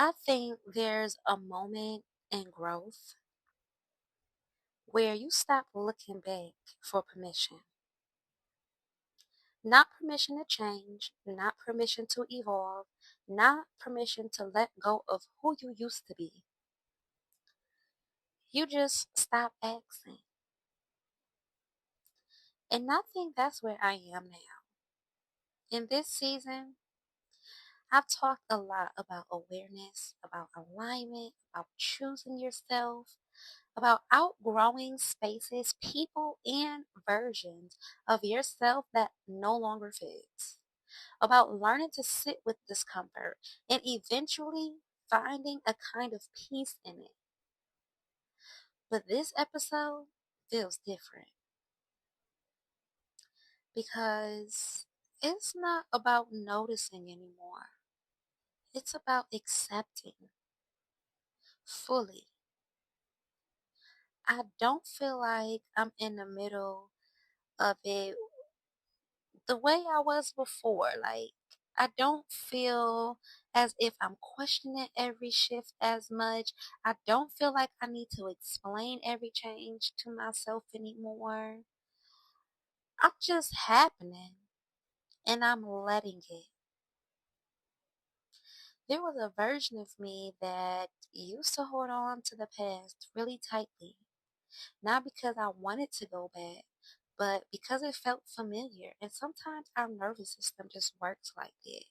I think there's a moment in growth where you stop looking back for permission. Not permission to change, not permission to evolve, not permission to let go of who you used to be. You just stop asking. And I think that's where I am now. In this season, I've talked a lot about awareness, about alignment, about choosing yourself, about outgrowing spaces, people, and versions of yourself that no longer fits, about learning to sit with discomfort and eventually finding a kind of peace in it. But this episode feels different because it's not about noticing anymore. It's about accepting fully. I don't feel like I'm in the middle of it the way I was before. Like, I don't feel as if I'm questioning every shift as much. I don't feel like I need to explain every change to myself anymore. I'm just happening and I'm letting it. There was a version of me that used to hold on to the past really tightly, not because I wanted to go back, but because it felt familiar. And sometimes our nervous system just works like that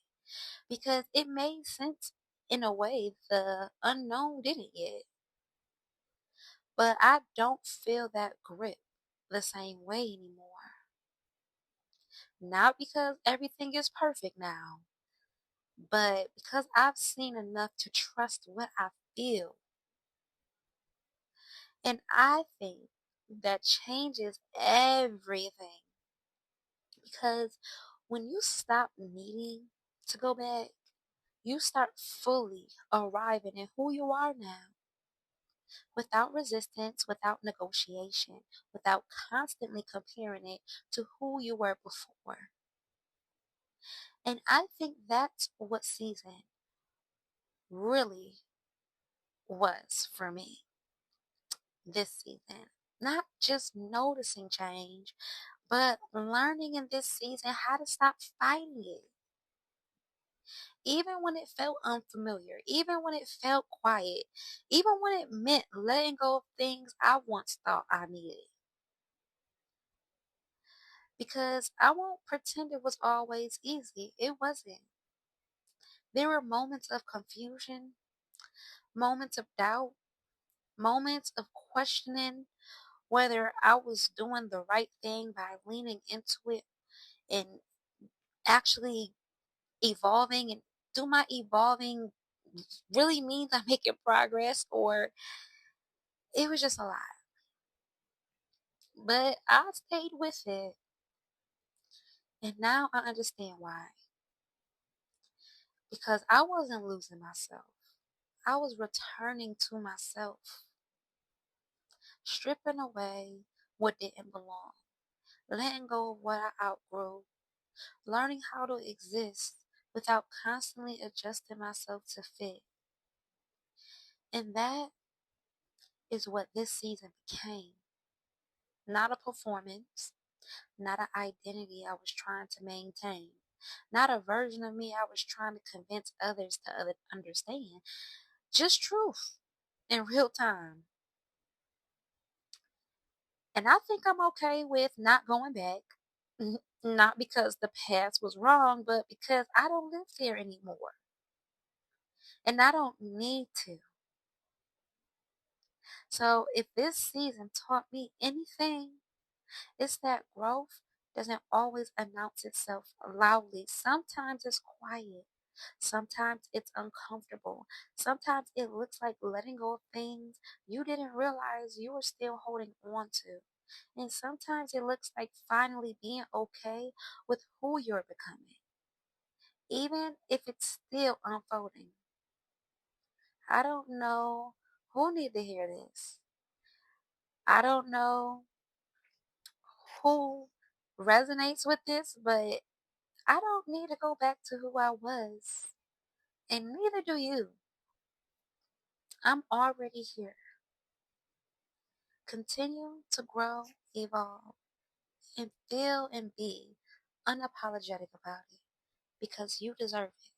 because it made sense in a way the unknown didn't yet. But I don't feel that grip the same way anymore. Not because everything is perfect now, but because I've seen enough to trust what I feel. And I think that changes everything because when you stop needing to go back, you start fully arriving in who you are now without resistance, without negotiation, without constantly comparing it to who you were before. And I think that's what season really was for me this season. Not just noticing change, but learning in this season how to stop fighting it. Even when it felt unfamiliar, even when it felt quiet, even when it meant letting go of things I once thought I needed. Because I won't pretend it was always easy. It wasn't. There were moments of confusion, moments of doubt, moments of questioning whether I was doing the right thing by leaning into it and actually evolving. And do my evolving really means I'm making progress, or it was just a lot? But I stayed with it, and now I understand why. Because I wasn't losing myself. I was returning to myself, stripping away what didn't belong, letting go of what I outgrew, learning how to exist without constantly adjusting myself to fit. And that is what this season became. Not a performance, not an identity I was trying to maintain, not a version of me I was trying to convince others to understand, just truth in real time. And I think I'm okay with not going back. Not because the past was wrong, but because I don't live there anymore. And I don't need to. So if this season taught me anything, it's that growth doesn't always announce itself loudly. Sometimes it's quiet. Sometimes it's uncomfortable. Sometimes it looks like letting go of things you didn't realize you were still holding on to. And sometimes it looks like finally being okay with who you're becoming, even if it's still unfolding. I don't know who need to hear this. I don't know who resonates with this, but I don't need to go back to who I was, and neither do you. I'm already here. Continue to grow, evolve, and feel and be unapologetic about it because you deserve it.